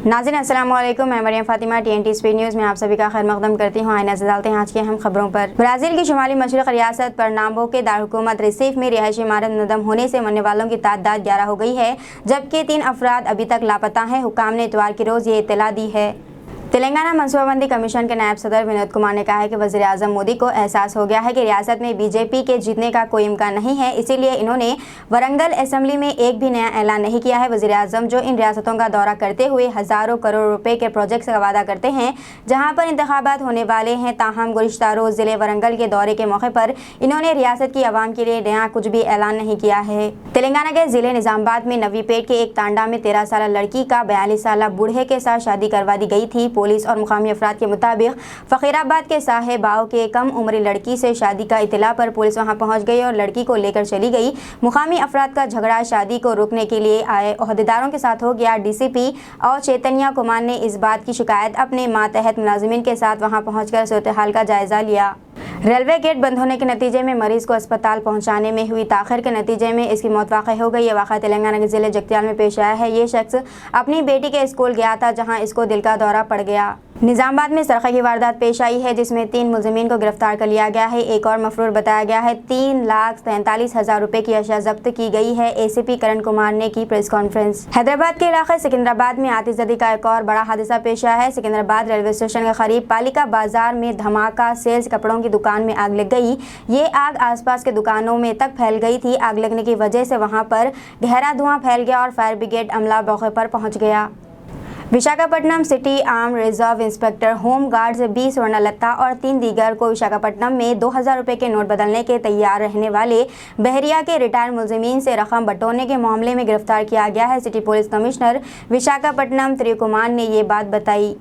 नाज़रीन अस्सलाम वालेकुम, मैं Mariam Fatima TNT speed news में आप सभी का खैर मकदम करती हूँ। आइए नजर डालते हैं आज की अहम खबरों पर। ब्राज़ील की शुमाली मशरक़ रियासत परनाम्बो के दारहुकूमत रिसीफ में रिहायशी इमारत नदम होने से मरने वालों की तादाद 11 हो गई है, जबकि 3 अफराद अभी तक लापता हैं। हुक्काम ने इतवार की रोज़ ये इत्तला दी है। तेलंगाना मनसूबाबंदी कमीशन के नायब सदर विनोद कुमार ने कहा है कि वज़ीर आज़म मोदी को एहसास हो गया है कि रियासत में बीजेपी के जीतने का कोई इम्कान नहीं है, इसीलिए इन्होंने वरंगल असेंबली में एक भी नया ऐलान नहीं किया है। वज़ीर आज़म जो इन रियासतों का दौरा करते हुए हज़ारों करोड़ रुपए के प्रोजेक्ट्स का वादा करते हैं जहाँ पर इंतखाबात होने वाले हैं, ताहम गुज़िश्ता रोज़ ज़िले वरंगल के दौरे के मौके पर इन्होंने रियासत की आवाम के लिए नया कुछ भी ऐलान नहीं किया है। तेलंगाना के ज़िले निज़ामाबाद में नवीपेट के एक तांडा में 13 साल लड़की का 42 साल बूढ़े के साथ शादी करवा दी गई थी। पुलिस और मुकामी अफराद के मुताबिक फ़कीराबाद के साहेबाव के कम उम्री लड़की से शादी का इतला पर पुलिस वहां पहुंच गई और लड़की को लेकर चली गई। मुकामी अफराद का झगड़ा शादी को रोकने के लिए आए ओहदेदारों के साथ हो गया। DCP और चैतन्य कुमार ने इस बात की शिकायत अपने मातहत मुलाजिमीन के साथ वहां पहुंचकर सूरत हाल का जायजा लिया। रेलवे गेट बंद होने के नतीजे में मरीज को अस्पताल पहुंचाने में हुई ताखिर के नतीजे में इसकी मौत वाक़ई हो गई। ये वाक़ा तेलंगाना के ज़िले जगत्याल में पेश आया है। ये शख्स अपनी बेटी के स्कूल गया था, जहां इसको दिल का दौरा पड़ गया। निज़ामाबाद में सरक़े की वारदात पेश आई है, जिसमें 3 मुलज़िमीन को गिरफ्तार कर लिया गया है। एक और मफरूर बताया गया है। 3,43,000 रुपए की अशिया जब्त की गई है। ACP करण कुमार ने की प्रेस कॉन्फ्रेंस। हैदराबाद के इलाके सिकंदराबाद में आतिशबाज़ी का एक और बड़ा हादसा पेश आया है। सिकंदराबाद रेलवे स्टेशन के करीब पालिका बाजार में धमाका, सेल्स कपड़ों की दुकान में आग लग गई। ये आग आसपास के दुकानों में तक फैल गई थी। आग लगने की वजह से वहां पर गहरा धुआं फैल गया और फायर ब्रिगेड अमला मौके पर पहुंच गया। Visakhapatnam city arm reserve inspector home guards B Swarnlata और 3 दीगर को विशाखापट्टनम में 2000 रुपए के नोट बदलने के तैयार रहने वाले बहरिया के रिटायर्ड मुलजिमीन से रकम बटोरने के मामले में गिरफ्तार किया गया है। सिटी पुलिस कमिश्नर विशाखापट्टनम त्रिकुमार ने ये बात बताई।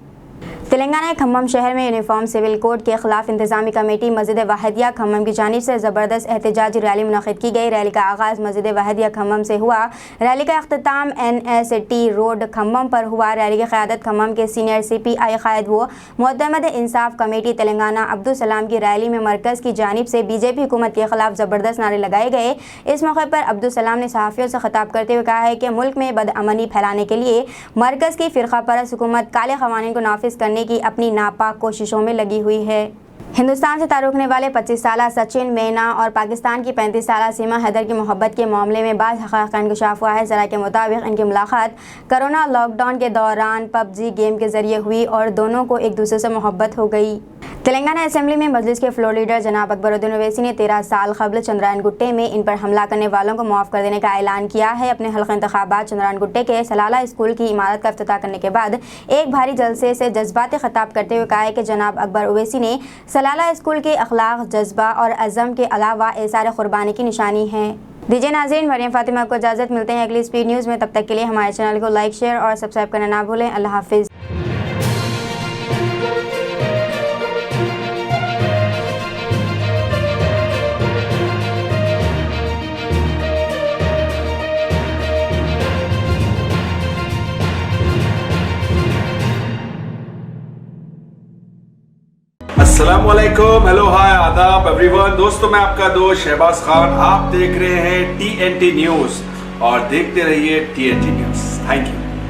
तेलंगाना के खम्मम शहर में यूनिफॉर्म सिविल कोड के खिलाफ इंतजामी कमेटी मस्जिद वाहिदिया खम्मम की जानिब से ज़बरदस्त एहतजाजी रैली मुनक़िद की गई। रैली का आगाज़ मस्जिद वाहिदिया खम्मम से हुआ। रैली का अख्तिताम NST रोड खम्मम पर हुआ। रैली की क़यादत खम्मम के सीनियर CPI क़ायद व मुतमद इंसाफ कमेटी तेलंगाना अब्दुल सलाम की रैली में मरकज़ की जानिब से BJP हुकूमत के खिलाफ ज़बरदस्त नारे लगाए गए। इस मौके पर अब्दुल सलाम ने सहाफ़ियों से खिताब करते हुए कहा है कि मुल्क में बदअमनी फैलाने के लिए मरकज़ की फ़िरक़ा परस्त हुकूमत काले क़वानीन को नाफिज करने की अपनी नापाक कोशिशों में लगी हुई है। हिंदुस्तान से ताल्लुक़ रखने वाले 25 साल सचिन मैना और पाकिस्तान की 35 साल सीमा हैदर की मोहब्बत के मामले में बाज़ हक़ाइक़ का इंकशाफ हुआ है। ज़रा के मुताबिक इनकी मुलाकात कोरोना लॉकडाउन के दौरान PUBG गेम के ज़रिए हुई और दोनों को एक दूसरे से मोहब्बत हो गई। तेलंगाना असेंबली में मजलिस के फ्लोर लीडर जनाब अकबरुद्दीन ओवैसी ने 13 साल कबल चंद्रायन गुट्टे में इन पर हमला करने वालों को मुआफ़ कर देने का ऐलान किया है। अपने हल्क़ा इंतखाबात चंद्रायन गुट्टे के सलाला स्कूल की इमारत का इफ्तिताह करने के बाद एक भारी जलसे से जज्बाती खिताब करते हुए कहा है कि जनाब अकबर ओवैसी ने सलाला स्कूल के अखलाक, जज्बा और अज़म के अलावा एसार क़ुरबानी की निशानी है। दीजिए नाज़रीन, मरियम फातिमा को इजाज़त। मिलते हैं अगली स्पीड न्यूज़ में। तब तक के लिए हमारे चैनल को लाइक, शेयर और सब्सक्राइब करना ना भूलें। अल्लाह हाफ़िज़। अस्सलामुअलैकुम, हेलो, हाय, आदाब एवरीवन। दोस्तों, मैं आपका दोस्त शहबाज खान। आप देख रहे हैं TNT न्यूज़ और देखते रहिए TNT न्यूज़। Thank you.